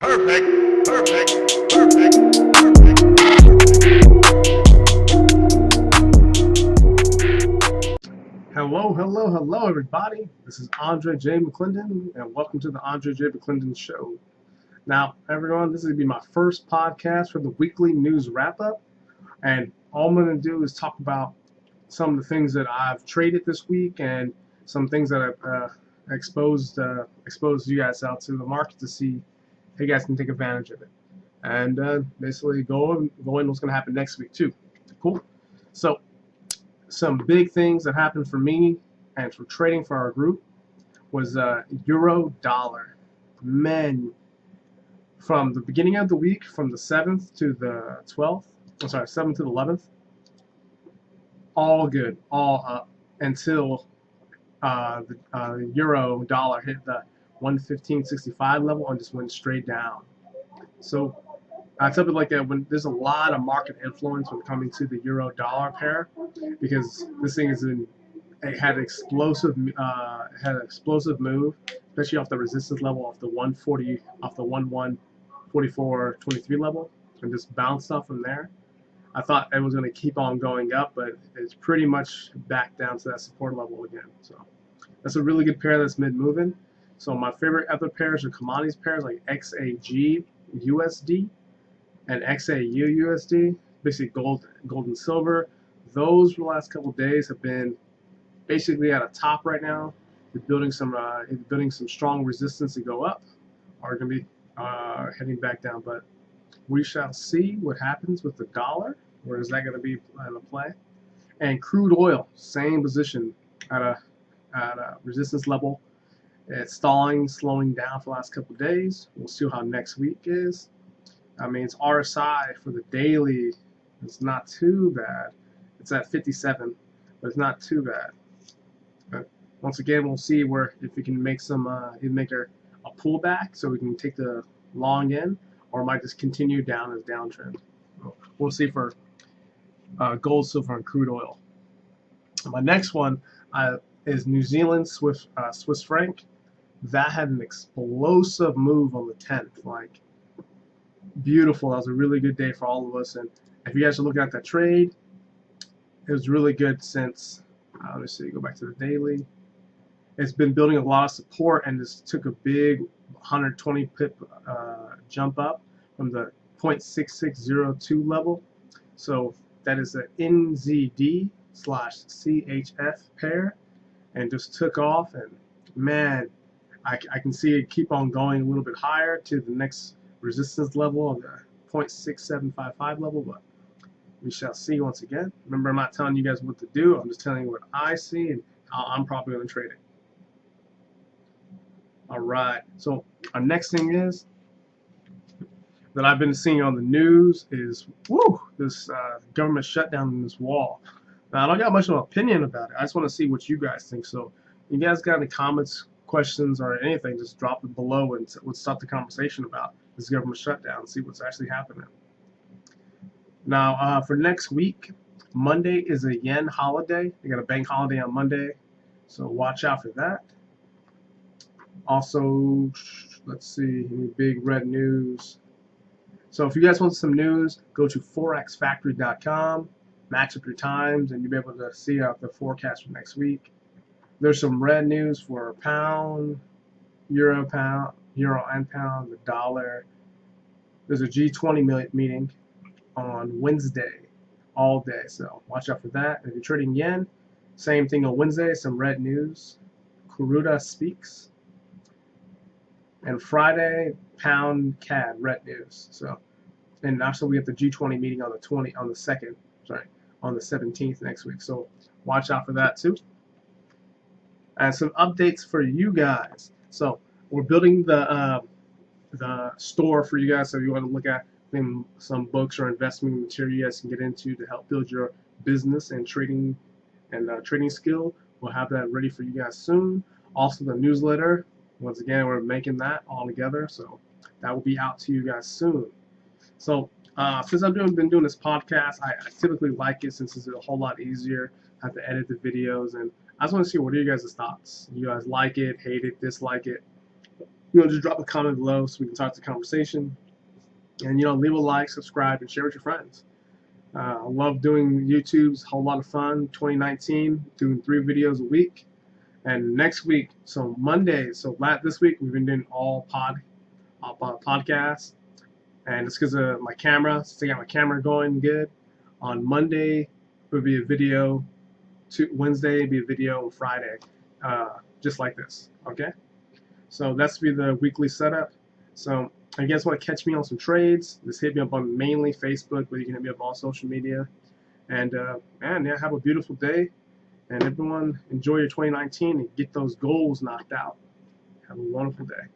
Perfect, perfect, perfect, perfect. Hello, everybody. This is AndreJMcClendon, and welcome to the AndreJMcClendon Show. Now, everyone, this is going to be my first podcast for the weekly news wrap-up, and all I'm going to do is talk about some of the things that I've traded this week and some things that I've exposed you guys out to the market to see how you guys can take advantage of it. And basically go in what's going to happen next week, too. Cool? So, some big things that happened for me and for trading for our group was euro dollar. Man, from the beginning of the week, from the 7th to the 12th, 7th to the 11th, all good, all up until the euro dollar hit the 115.65 level and just went straight down. So I tell people like that when there's a lot of market influence when coming to the euro dollar pair, because this thing had an explosive move, especially off the resistance level off the 140, off the 1144.23 level, and just bounced off from there. I thought it was going to keep on going up, but it's pretty much back down to that support level again. So that's a really good pair that's mid-moving. So my favorite other pairs are commodities pairs like XAG USD and XAU USD, basically gold and silver. Those for the last couple of days have been basically at a top right now. They're building some strong resistance to go up, or going to be heading back down. But we shall see what happens with the dollar. Where is that going to be in play? And crude oil, same position at a resistance level. It's stalling, slowing down for the last couple of days. We'll see how next week is. I mean, it's RSI for the daily. It's not too bad. It's at 57, but it's not too bad. But once again, we'll see if we can make a pullback so we can take the long end, or it might just continue down as downtrend. We'll see for gold, silver, and crude oil. My next one is New Zealand Swiss franc. That had an explosive move on the 10th. Like, beautiful. That was a really good day for all of us. And if you guys are looking at that trade, it was really good since, let me see, go back to the daily. It's been building a lot of support and just took a big 120 pip jump up from the 0.6602 level. So that is the NZD/CHF pair, and just took off. And man, I can see it keep on going a little bit higher to the next resistance level of the 0.6755 level, but we shall see once again. Remember, I'm not telling you guys what to do. I'm just telling you what I see and how I'm probably going to trade it. All right. So our next thing is that I've been seeing on the news is this government shutdown in this wall. Now, I don't got much of an opinion about it. I just want to see what you guys think. So if you guys got any comments, questions, or anything, just drop it below and let's start the conversation about this government shutdown and see what's actually happening. Now, for next week, Monday is a yen holiday. They got a bank holiday on Monday, so watch out for that. Also, let's see, any big red news. So if you guys want some news, go to forexfactory.com, match up your times, and you'll be able to see out the forecast for next week. There's some red news for pound, euro and pound, the dollar. There's a G20 meeting on Wednesday, all day, so watch out for that. If you're trading yen, same thing on Wednesday, some red news. Kuruda speaks. And Friday, pound CAD, red news. So, and also we have the G20 meeting on the 17th next week. So watch out for that too. And some updates for you guys. So we're building the store for you guys. So if you want to look at some books or investment material you guys can get into to help build your business and trading skill, we'll have that ready for you guys soon. Also the newsletter. Once again, we're making that all together, so that will be out to you guys soon. So since I've been doing this podcast, I typically like it since it's a whole lot easier. I have to edit the videos, and I just want to see what are you guys' thoughts. You guys like it, hate it, dislike it? just drop a comment below so we can start the conversation. And leave a like, subscribe, and share with your friends. I love doing YouTube's a whole lot of fun. 2019, doing 3 videos a week. And next week, so Monday, so this week we've been doing all podcasts. And it's because of my camera. Since I got my camera going good. On Monday, it would be a video. Wednesday, it'd be a video. And Friday, just like this. Okay? So that's be the weekly setup. So if you guys want to catch me on some trades, just hit me up on mainly Facebook, but you can hit me up on social media. And man, yeah, have a beautiful day. And everyone, enjoy your 2019 and get those goals knocked out. Have a wonderful day.